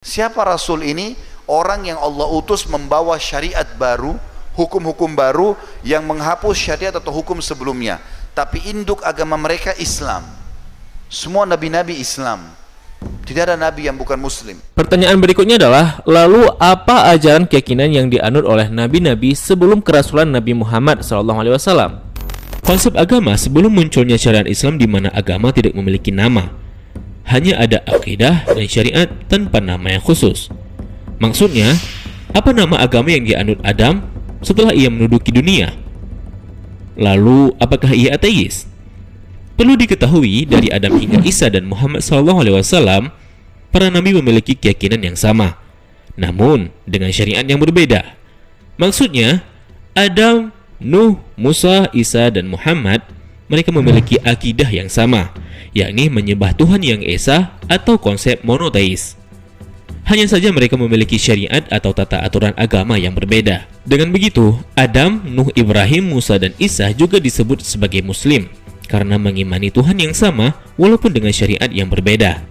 Siapa Rasul ini? Orang yang Allah utus membawa syariat baru, hukum-hukum baru yang menghapus syariat atau hukum sebelumnya. Tapi induk agama mereka Islam. Semua nabi-nabi Islam. Tidak ada nabi yang bukan muslim. Pertanyaan berikutnya adalah, lalu apa ajaran keyakinan yang dianut oleh nabi-nabi sebelum kerasulan Nabi Muhammad SAW? Konsep agama sebelum munculnya syariat Islam di mana agama tidak memiliki nama. Hanya ada akidah dan syariat tanpa nama yang khusus. Maksudnya, apa nama agama yang dianut Adam setelah ia menduduki dunia? Lalu, apakah ia ateis? Perlu diketahui, dari Adam hingga Isa dan Muhammad SAW, para nabi memiliki keyakinan yang sama, namun dengan syariat yang berbeda. Maksudnya, Adam, Nuh, Musa, Isa, dan Muhammad, mereka memiliki akidah yang sama, yakni menyembah Tuhan yang esa atau konsep monoteis. Hanya saja mereka memiliki syariat atau tata aturan agama yang berbeda. Dengan begitu, Adam, Nuh, Ibrahim, Musa, dan Isa juga disebut sebagai Muslim, karena mengimani Tuhan yang sama walaupun dengan syariat yang berbeda.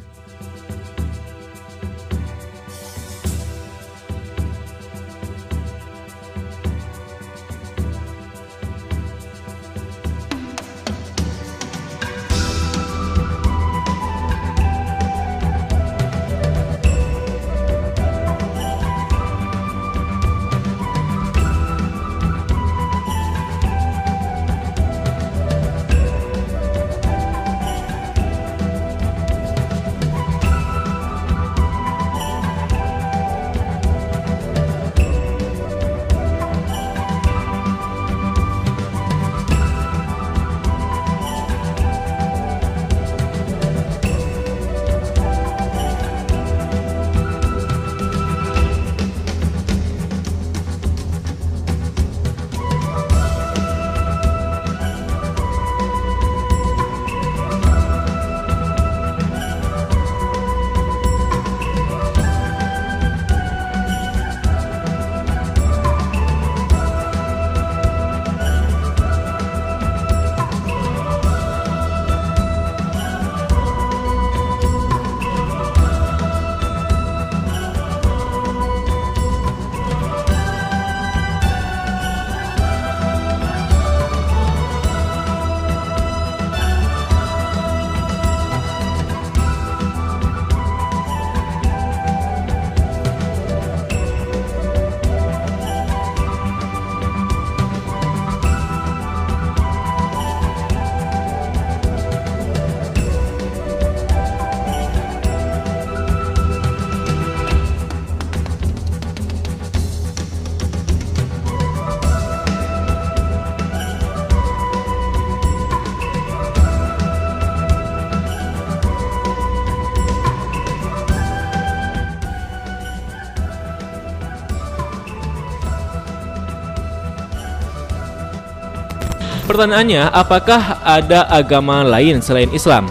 Pertanyaannya, apakah ada agama lain selain Islam?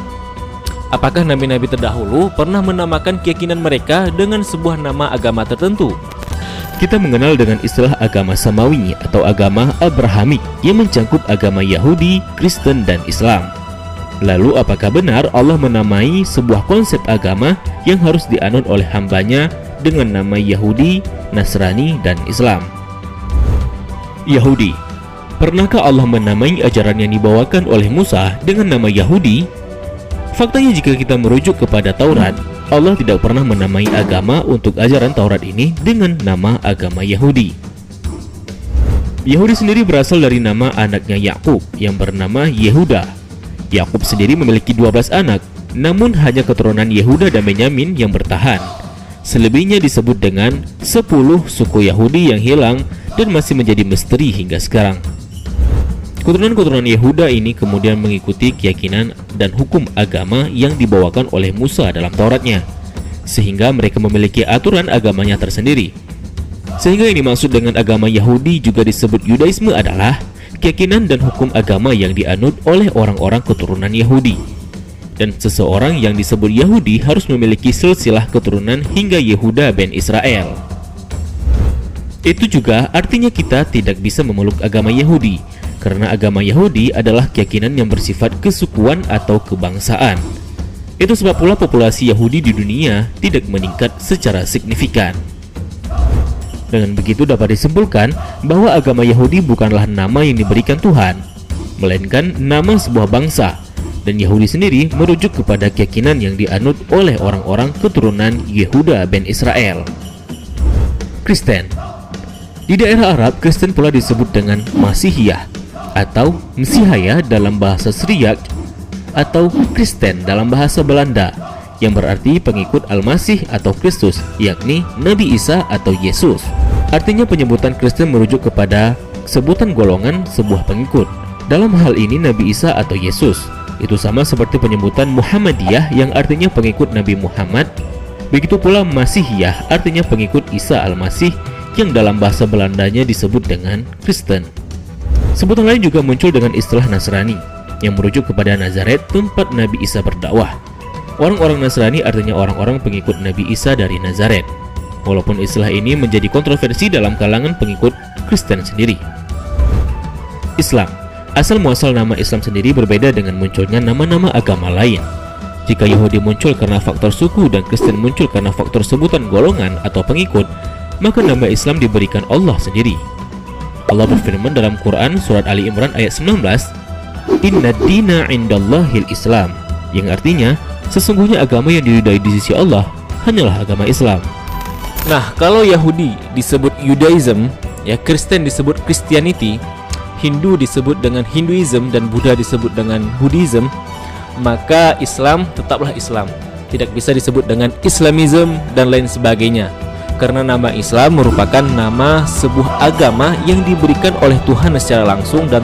Apakah nabi-nabi terdahulu pernah menamakan keyakinan mereka dengan sebuah nama agama tertentu? Kita mengenal dengan istilah agama Samawi atau agama Abrahamik yang mencangkup agama Yahudi, Kristen, dan Islam. Lalu apakah benar Allah menamai sebuah konsep agama yang harus dianut oleh hambanya dengan nama Yahudi, Nasrani, dan Islam? Yahudi. Pernahkah Allah menamai ajaran yang dibawakan oleh Musa dengan nama Yahudi? Faktanya jika kita merujuk kepada Taurat, Allah tidak pernah menamai agama untuk ajaran Taurat ini dengan nama agama Yahudi. Yahudi sendiri berasal dari nama anaknya Yakub yang bernama Yehuda. Yakub sendiri memiliki 12 anak, namun hanya keturunan Yehuda dan Benyamin yang bertahan. Selebihnya disebut dengan 10 suku Yahudi yang hilang dan masih menjadi misteri hingga sekarang. Keturunan-keturunan Yehuda ini kemudian mengikuti keyakinan dan hukum agama yang dibawakan oleh Musa dalam Tauratnya, sehingga mereka memiliki aturan agamanya tersendiri. Sehingga yang dimaksud dengan agama Yahudi juga disebut Yudaisme adalah keyakinan dan hukum agama yang dianut oleh orang-orang keturunan Yahudi. Dan seseorang yang disebut Yahudi harus memiliki silsilah keturunan hingga Yehuda ben Israel. Itu juga artinya kita tidak bisa memeluk agama Yahudi, karena agama Yahudi adalah keyakinan yang bersifat kesukuan atau kebangsaan. Itu sebab pula populasi Yahudi di dunia tidak meningkat secara signifikan. Dengan begitu dapat disimpulkan bahwa agama Yahudi bukanlah nama yang diberikan Tuhan, melainkan nama sebuah bangsa, dan Yahudi sendiri merujuk kepada keyakinan yang dianut oleh orang-orang keturunan Yehuda ben Israel. Kristen. Di daerah Arab, Kristen pula disebut dengan Masihiyah atau Mesihaya dalam bahasa Syriak, atau Kristen dalam bahasa Belanda, yang berarti pengikut Al-Masih atau Kristus, yakni Nabi Isa atau Yesus. Artinya penyebutan Kristen merujuk kepada sebutan golongan sebuah pengikut. Dalam hal ini Nabi Isa atau Yesus. Itu sama seperti penyebutan Muhammadiyah yang artinya pengikut Nabi Muhammad. Begitu pula Masihiyah artinya pengikut Isa Al-Masih yang dalam bahasa Belandanya disebut dengan Kristen. Sebutan lain juga muncul dengan istilah Nasrani yang merujuk kepada Nazaret, tempat Nabi Isa berdakwah. Orang-orang Nasrani artinya orang-orang pengikut Nabi Isa dari Nazaret. Walaupun istilah ini menjadi kontroversi dalam kalangan pengikut Kristen sendiri. Islam. Asal muasal nama Islam sendiri berbeda dengan munculnya nama-nama agama lain. Jika Yahudi muncul karena faktor suku dan Kristen muncul karena faktor sebutan golongan atau pengikut, maka nama Islam diberikan Allah sendiri. Allah berfirman dalam Quran surat Ali Imran ayat 19, Inna dina indallahil Islam, yang artinya sesungguhnya agama yang diridai di sisi Allah hanyalah agama Islam. Nah, kalau Yahudi disebut Judaism, ya Kristen disebut Christianity, Hindu disebut dengan Hinduism, dan Buddha disebut dengan Buddhism, maka Islam tetaplah Islam. Tidak bisa disebut dengan Islamism dan lain sebagainya, karena nama Islam merupakan nama sebuah agama yang diberikan oleh Tuhan secara langsung dan